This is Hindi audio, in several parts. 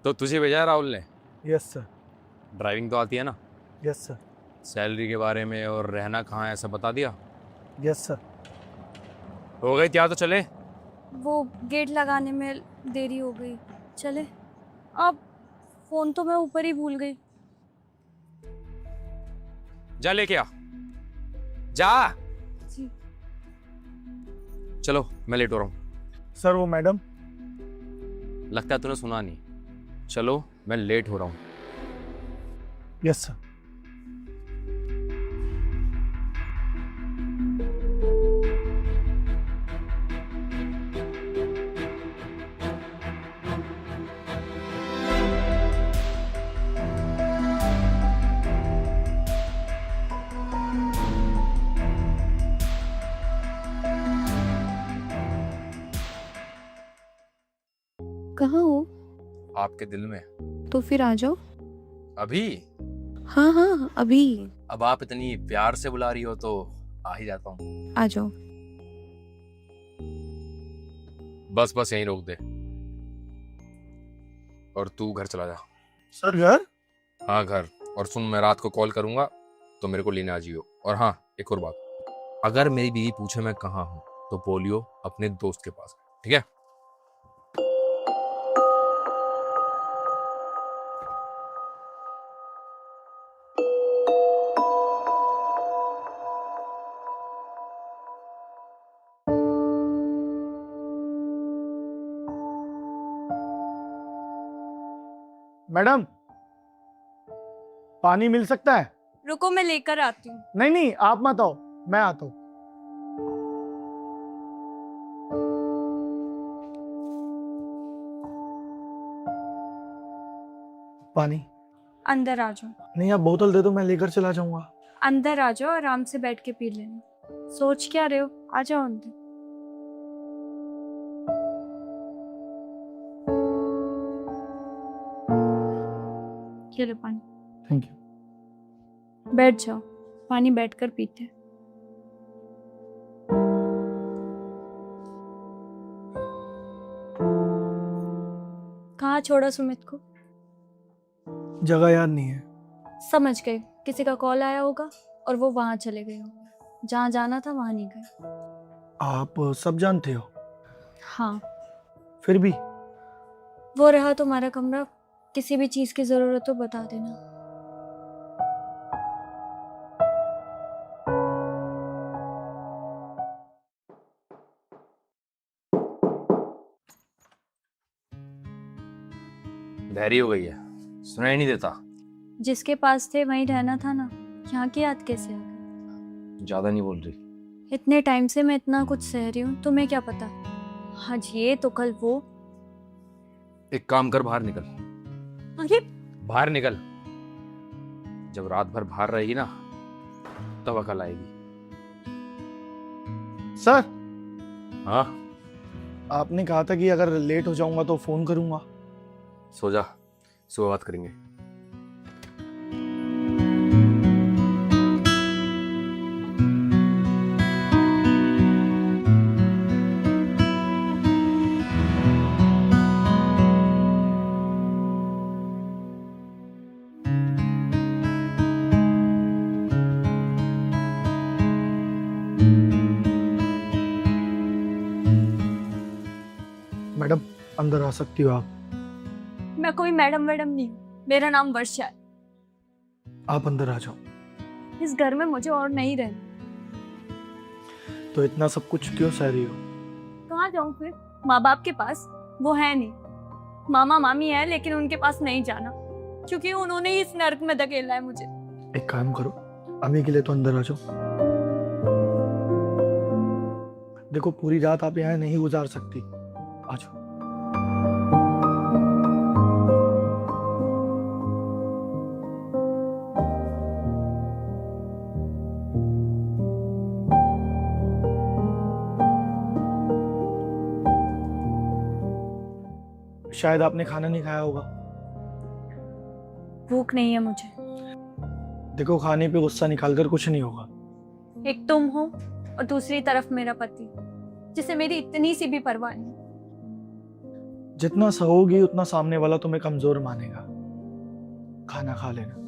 तो तुझे भेजा है राहुल ने? Yes sir. ड्राइविंग तो आती है ना? Yes sir. सैलरी के बारे में और रहना कहाँ है सब बता दिया? Yes sir. हो गई तैयार तो चले। वो गेट लगाने में देरी हो गई। चले। अब फोन तो मैं ऊपर ही भूल गई। जा लेके आ जा। जी। चलो मैं लेट हो रहा हूँ। सर वो मैडम। लगता है तूने सुना नहीं। चलो मैं लेट हो रहा हूँ। Yes sir. कहाँ हो? आपके दिल में। तो फिर आ जाओ। अभी? हाँ हाँ अभी अब आप इतनी प्यार से बुला रही हो तो आ ही जाता हूँ। आ जाओ। बस बस यहीं रोक दे और तू घर चला जा। सर घर? हाँ घर। और सुन, मैं रात को कॉल करूंगा तो मेरे को लेने आ जियो। और हाँ एक और बात, अगर मेरी बीवी पूछे मैं कहाँ हूँ तो बोलियो अपने दोस्त के पास, ठीक है? मैडम पानी मिल सकता है? रुको मैं लेकर आती हूँ। नहीं नहीं आप मत आओ, मैं आता हूँ। पानी? अंदर आ जाओ। नहीं आप बोतल दे दो, मैं लेकर चला जाऊंगा। अंदर आ जाओ, आराम से बैठ के पी लेना। सोच क्या रहे हो? आ जाओ अंदर। ये लो पानी। Thank you. बैठ जाओ, पानी बैठकर पीते हैं। कहाँ छोड़ा सुमित को? जगह याद नहीं है। समझ गए, किसी का कॉल आया होगा और वो वहां चले गए होंगे। जहाँ जाना था वहां नहीं गए। आप सब जानते हो? हाँ। फिर भी वो रहा तुम्हारा कमरा। किसी भी चीज की जरूरत हो बता देना। देरी हो गई है, सुनाई नहीं देता। जिसके पास थे वहीं रहना था ना। यहाँ की याद कैसे आ गई? ज्यादा नहीं बोल रही। इतने टाइम से मैं इतना कुछ सह रही हूँ, तुम्हें क्या पता आज ये तो कल वो। एक काम कर, बाहर निकल। अरे बाहर निकल। जब रात भर बाहर रहेगी ना तब अकल आएगी। सर हाँ? आपने कहा था कि अगर लेट हो जाऊंगा तो फोन करूंगा। सो जा, सुबह बात करेंगे। मैडम अंदर आ सकती हो आप? मैं कोई मैडम वैडम नहीं हूँ, मेरा नाम वर्षा है। आप अंदर आ जाओ। इस घर में मुझे और नहीं रहना। तो इतना सब कुछ क्यों सह रही हो? कहाँ जाऊँ फिर? माँ बाप के पास? वो है नहीं। मामा मामी है लेकिन उनके पास नहीं जाना, क्योंकि उन्होंने ही इस नर्क में धकेला है मुझे। एक काम करो, अभी के लिए तो अंदर आ जाओ। देखो पूरी रात आप यहाँ नहीं गुजार सकती, आ जाओ। शायद आपने खाना नहीं खाया होगा। भूख नहीं है मुझे। देखो खाने पे गुस्सा निकालकर कुछ नहीं होगा। एक तुम हो और दूसरी तरफ मेरा पति, जिसे मेरी इतनी सी भी परवाह नहीं। जितना सहोगी उतना सामने वाला तुम्हें कमजोर मानेगा। खाना खा लेना।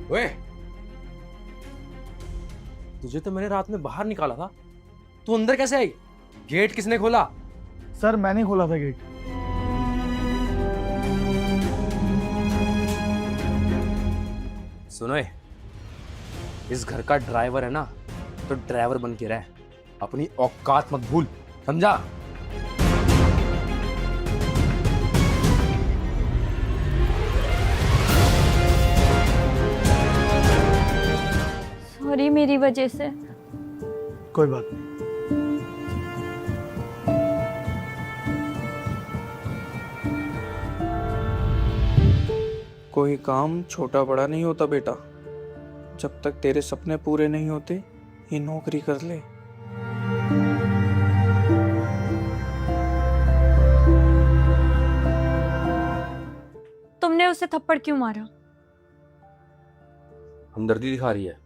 ओए, तुझे तो मैंने रात में बाहर निकाला था, तू अंदर कैसे आई? गेट किसने खोला? सर मैंने खोला था गेट। सुनो, इस घर का ड्राइवर है ना, तो ड्राइवर बन के रह, अपनी औकात मत भूल, समझा? सॉरी मेरी वजह से। कोई बात नहीं। कोई काम छोटा बड़ा नहीं होता बेटा। जब तक तेरे सपने पूरे नहीं होते, ये नौकरी कर ले। तुमने उसे थप्पड़ क्यों मारा? हमदर्दी दिखा रही है?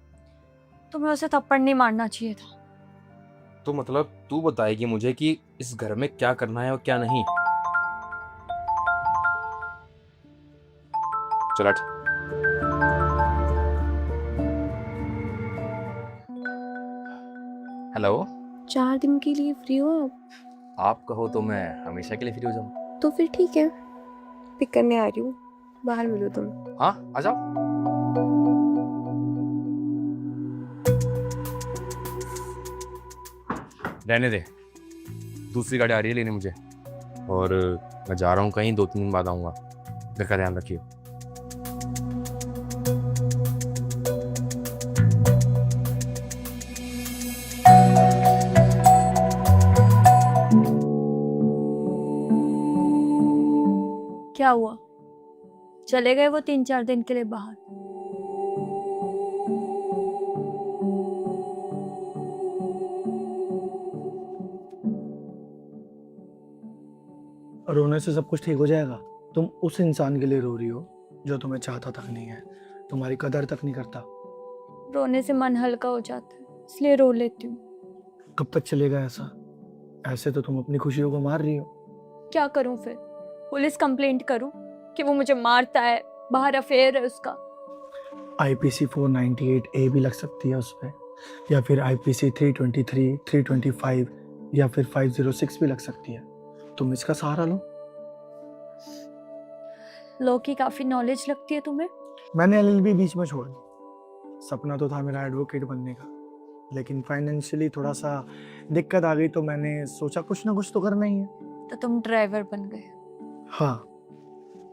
तुम्हें उसे थप्पड़ नहीं मारना चाहिए था। तो मतलब तू बताएगी मुझे कि इस घर में क्या करना है और क्या नहीं? चल हट। हेलो, 4 दिन के लिए फ्री हो आप? आप कहो तो मैं हमेशा के लिए फ्री हो जाऊं। तो फिर ठीक है, पिक करने आ रही हूँ, बाहर मिलो तुम। हाँ, आ जाओ। रहने दे, दूसरी गाड़ी आ रही है लेने मुझे, और मैं जा रहा हूँ कहीं, 2-3 दिन बाद आऊँगा। घर का ध्यान रखिए। क्या हुआ? चले गए वो 3-4 दिन के लिए बाहर? रोने से सब कुछ ठीक हो जाएगा? तुम उस इंसान के लिए रो रही हो जो तुम्हें चाहता तक नहीं है, तुम्हारी कदर तक नहीं करता। रोने से मन हल्का हो जाता है, इसलिए रो लेती हूँ। कब तक चलेगा ऐसा? ऐसे तो तुम अपनी खुशियों को मार रही हो। क्या करूँ फिर? पुलिस कंप्लेंट करूँ कि वो मुझे मारता है, बाहर अफेयर है उसका? IPC 498A भी लग सकती है उस पर, या फिर IPC 323, 325 या फिर 506 भी लग सकती है। तुम इसका सहारा लो। लॉ की काफी नॉलेज लगती है तुम्हें। मैंने LLB बीच में छोड़ दी। सपना तो था मेरा एडवोकेट बनने का, लेकिन फाइनेंशियली थोड़ा सा दिक्कत आ गई, तो मैंने सोचा कुछ ना कुछ तो करना ही है। तो तुम ड्राइवर बन गए? हाँ,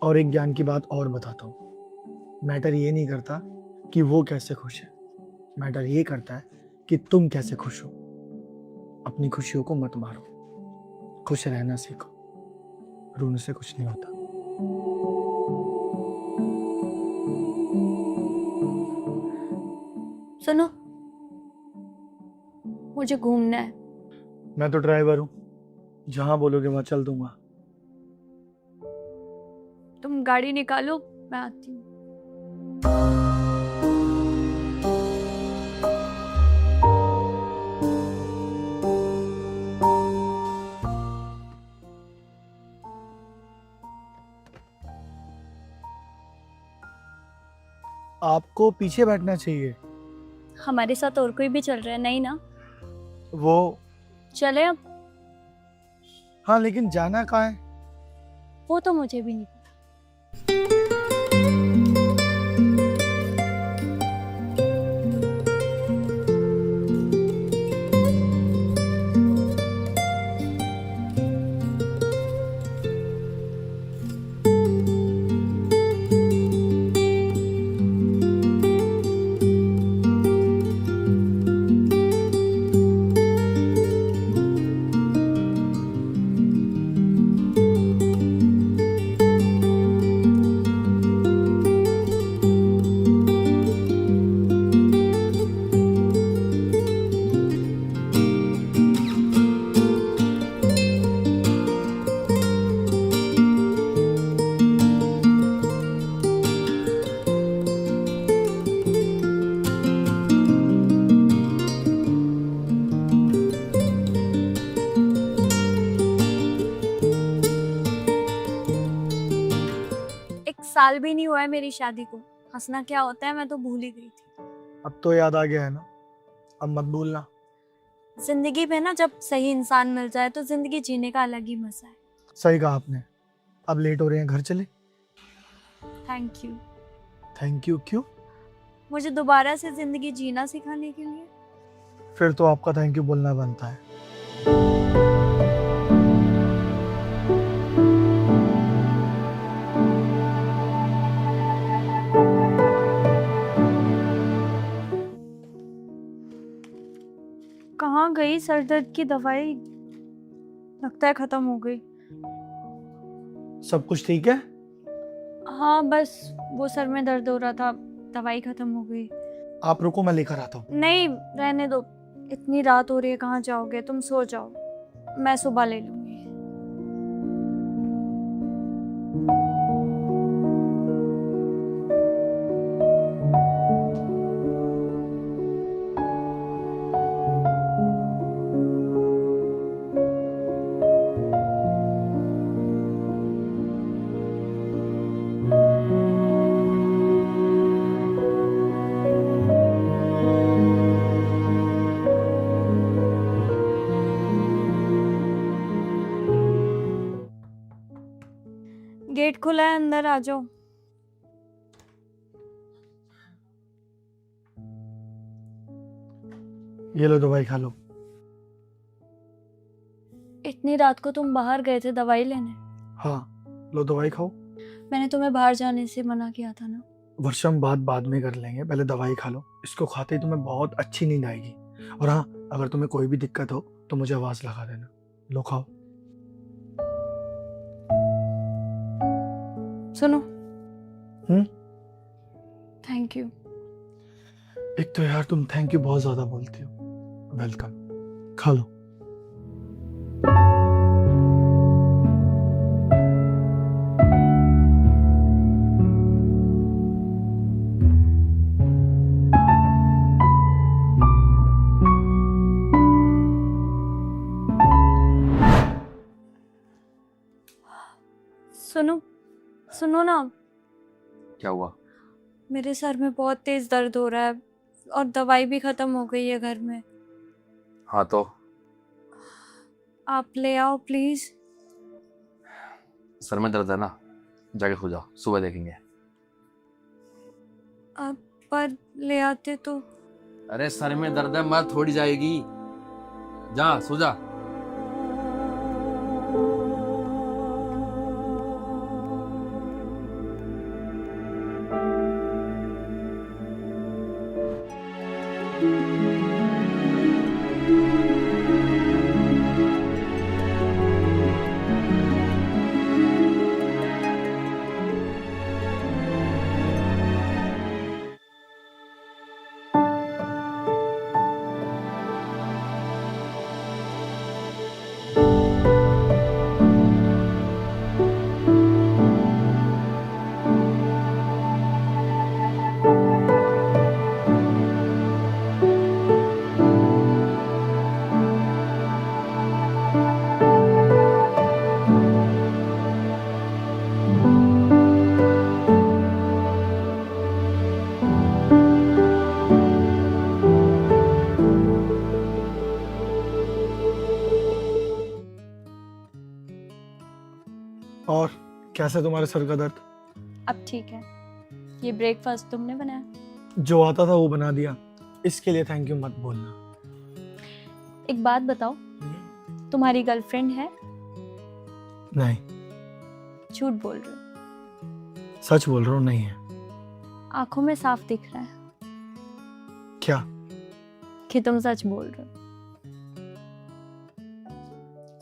और एक ज्ञान की बात और बताता हूँ। मैटर ये नहीं करता कि वो कैसे खुश है, मैटर ये करता है कि तुम कैसे खुश हो। अपनी खुशियों को मत मारो, खुश रहना सीखो। रोने से कुछ नहीं होता। सुनो, मुझे घूमना है। मैं तो ड्राइवर हूँ, जहाँ बोलोगे वहाँ चल दूंगा। तुम गाड़ी निकालो, मैं आती हूँ। आपको पीछे बैठना चाहिए। हमारे साथ और कोई भी चल रहा है? नहीं ना? वो चले अब? हाँ, लेकिन जाना कहाँ है? वो तो मुझे भी नहीं पता। साल भी नहीं हुआ है मेरी शादी को। हंसना क्या होता है मैं तो भूल ही गई थी। अब तो याद आ गया है ना, अब मत भूलना। जिंदगी में ना जब सही इंसान मिल जाए तो जिंदगी जीने का अलग ही मजा है। सही कहा आपने। अब लेट हो रहे हैं, घर चले। Thank you. थैंक यू क्यों? मुझे दोबारा से जिंदगी जीना सिखाने के लिए। फिर तो आपका थैंक यू बोलना बनता है। कहाँ गई सर दर्द की दवाई? लगता है खत्म हो गई। सब कुछ ठीक है? हाँ बस वो सर में दर्द हो रहा था, दवाई खत्म हो गई। आप रुको, मैं लेकर आता हूँ। नहीं रहने दो, इतनी रात हो रही है, कहाँ जाओगे? तुम सो जाओ, मैं सुबह ले लूंगी। गेट खुला है, अंदर आ जाओ। ये लो दवाई खा लो। इतनी रात को तुम बाहर गए थे दवाई लेने? हाँ, लो दवाई खाओ। मैंने तुम्हें बाहर जाने से मना किया था ना। वर्षा, हम बात बाद में कर लेंगे, पहले दवाई खा लो। इसको खाते ही तुम्हें बहुत अच्छी नींद आएगी। और हाँ, अगर तुम्हें कोई भी दिक्कत हो तो मुझे आवाज लगा देना। लो खाओ। सुनो। हम्म? Thank you. एक तो यार तुम थैंक यू बहुत ज्यादा बोलती हो। वेलकम, खा लो। सुनो सुनो ना, क्या हुआ? मेरे सर में बहुत तेज दर्द हो रहा है और दवाई भी खत्म हो गई है घर में। हाँ तो आप ले आओ प्लीज। सर में दर्द है ना, जाके सो जाओ, सुबह देखेंगे। आप पर ले आते तो। अरे सर में दर्द है, मर थोड़ी जाएगी। जा सो जा। और कैसा तुम्हारे सर का दर्द? अब ठीक है। ये ब्रेकफास्ट तुमने बनाया? जो आता था वो बना दिया, इसके लिए थैंक यू मत बोलना। एक बात बताओ, तुम्हारी गर्लफ्रेंड है? नहीं, झूठ बोल रहे हो। सच बोल रहा हूँ, नहीं है। आंखों में साफ दिख रहा है क्या? कि तुम सच बोल रहे हो।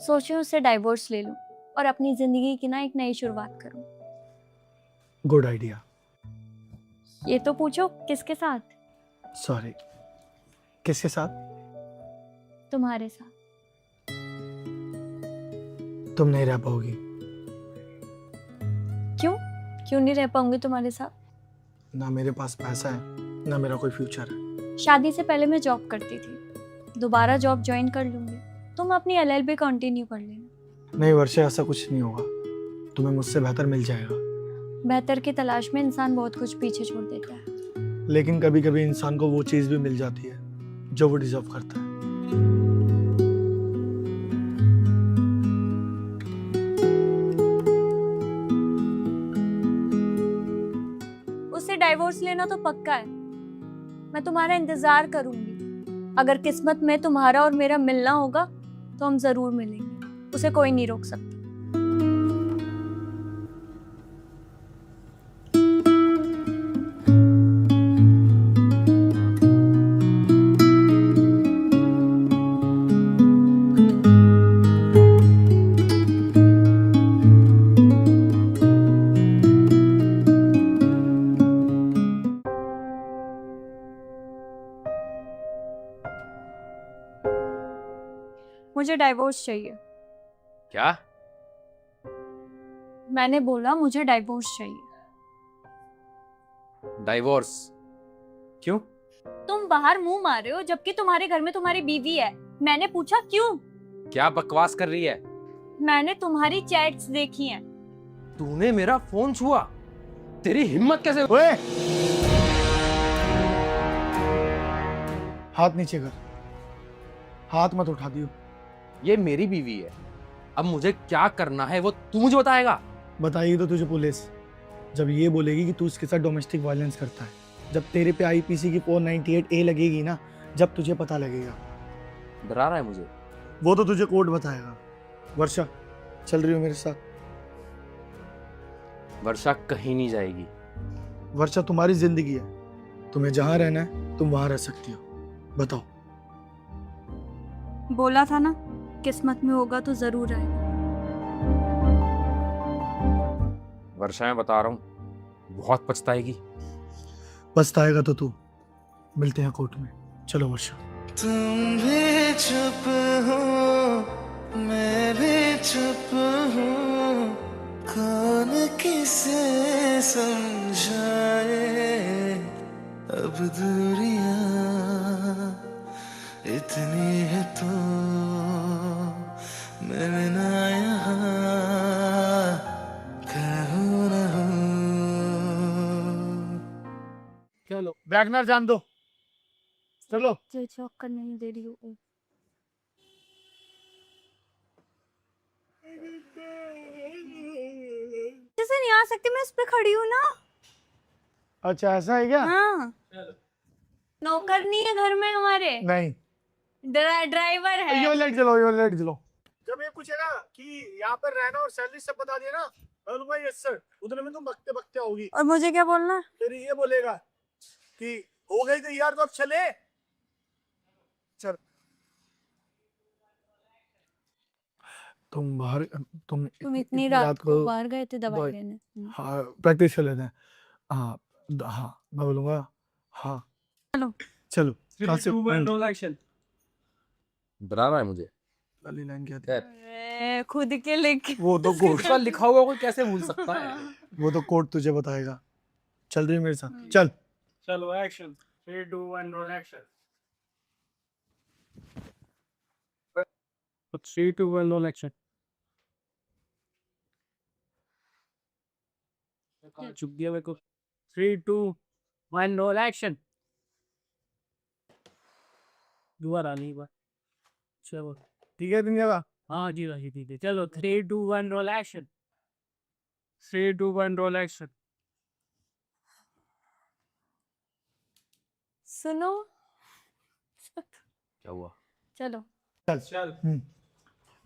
सोची उससे डाइवोर्स ले लूं और अपनी जिंदगी की ना एक नई शुरुआत करूं। Good idea. ये तो पूछो किसके साथ? सॉरी, किसके साथ? तुम्हारे साथ। तुम नहीं रह पाओगी। क्यों? क्यों नहीं रह पाऊंगी तुम्हारे साथ? ना मेरे पास पैसा है, ना मेरा कोई फ्यूचर है। शादी से पहले मैं जॉब करती थी, दोबारा जॉब ज्वाइन कर लूंगी। तुम अपनी LLB कंटिन्यू कर लेना। नहीं वर्षा, ऐसा कुछ नहीं होगा। तुम्हें मुझसे बेहतर मिल जाएगा। बेहतर की तलाश में इंसान बहुत कुछ पीछे छोड़ देता है। लेकिन कभी कभी इंसान को वो चीज भी मिल जाती है जो वो डिजर्व करता है। उससे डाइवोर्स लेना तो पक्का है। मैं तुम्हारा इंतजार करूंगी। अगर किस्मत में तुम्हारा और मेरा मिलना होगा तो हम जरूर मिलेंगे। उसे कोई नहीं रोक सकता। मुझे डाइवोर्स चाहिए। क्या? मैंने बोला मुझे डाइवोर्स चाहिए। डाइवोर्स? क्यों? तुम बाहर मुंह मार रहे हो जबकि तुम्हारे घर में तुम्हारी बीवी है। मैंने पूछा क्यों? क्या बकवास कर रही है? मैंने तुम्हारी चैट्स देखी हैं। तूने मेरा फोन छुआ? तेरी हिम्मत कैसे? ओए! हाथ नीचे कर। हाथ मत उठा दियो। ये मेरी बीवी है। अब मुझे क्या करना है वो तू मुझे बताएगा। बताइए तो तुझे पुलिस जब ये बोलेगी कि तू उसके साथ डोमेस्टिक वायलेंस करता है, जब तेरे पे आईपीसी की 498A लगेगी ना, जब तुझे पता लगेगा। डरा रहा है मुझे? वो तो तुझे कोर्ट बताएगा। वर्षा, चल रही हो मेरे साथ? वर्षा कहीं नहीं जाएगी। वर्षा तुम्हारी जिंदगी है, तुम्हें जहां रहना है तुम वहां रह सकती हो। बताओ। बोला था ना, किस्मत में होगा तो जरूर आएगा। वर्षा, मैं बता रहा हूँ, बहुत पछताएगी। पछताएगा तो तू। मिलते हैं कोर्ट में। चलो वर्षा। तुम भी चुप हो, मैं भी चुप हूँ, कौन किसे समझाए अब दूरियां इतनी है तो मिलना यहाँ कहूँ न हूँ। चलो वैगनर जान दो। चलो। मुझे चौक नहीं दे रही हूँ। जैसे नहीं आ सकती, मैं उस पे खड़ी हूँ ना। अच्छा ऐसा है क्या? हाँ, नौकर नहीं है घर में हमारे। नहीं, ड्राइवर है। यो लेट चलो, यो लेट चलो। जब ये पूछे ना कि यहाँ पर रहना और सैलरी सब बता दिया ना, मैं बोलूंगा यस सर। उतने में तुम बकते बकते होगी। और मुझे क्या बोलना? फिर ये बोलेगा कि हो गई तो यार, तो अब चले। चल तुम इतनी रात को बाहर गए थे दवाई लेने? हाँ, प्रैक्टिस कर लेते हैं। हाँ हाँ, मैं बोलूंगा हाँ। चलो चलो। कहाँ से? डरा रहा है मुझे। पहली लाइन क्या थी? अरे, खुद के लिख। वो तो कोर्ट, उसका लिखा हुआ कोई कैसे भूल सकता है? वो तो कोर्ट तुझे बताएगा। चल रही है मेरे साथ? चल। चलो action 3 2 1 roll action 3 2 1 roll action चुप गया मेरे को 3 2 1 रोल एक्शन दोबारा नहीं बात चलो ठीक है दिन जगह। हाँ जी राजी ठीक है चलो 3 2 1 रोल एक्शन 3 2 1 रोल एक्शन सुनो। क्या हुआ? चलो। चल चल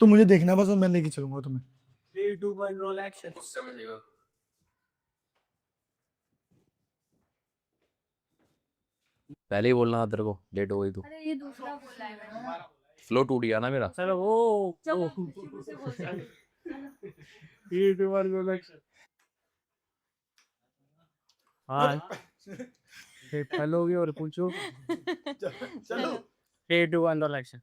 तो मुझे देखना बस, और मैं लेके चलूंगा तुम्हें। 3 2 1 रोल एक्शन पहले ही बोलना था तेरे को, लेट हो गई तू। अरे ये दूसरा बोला है मैंने। फ्लो टूट गया ना मेरा। चलो ओ चलो, ओ शुरू से बोल रहा हूँ। 3 2 1 रोल एक्शन हाँ पहले हो गया और पूछो चलो। 3 2 1 रोल एक्शन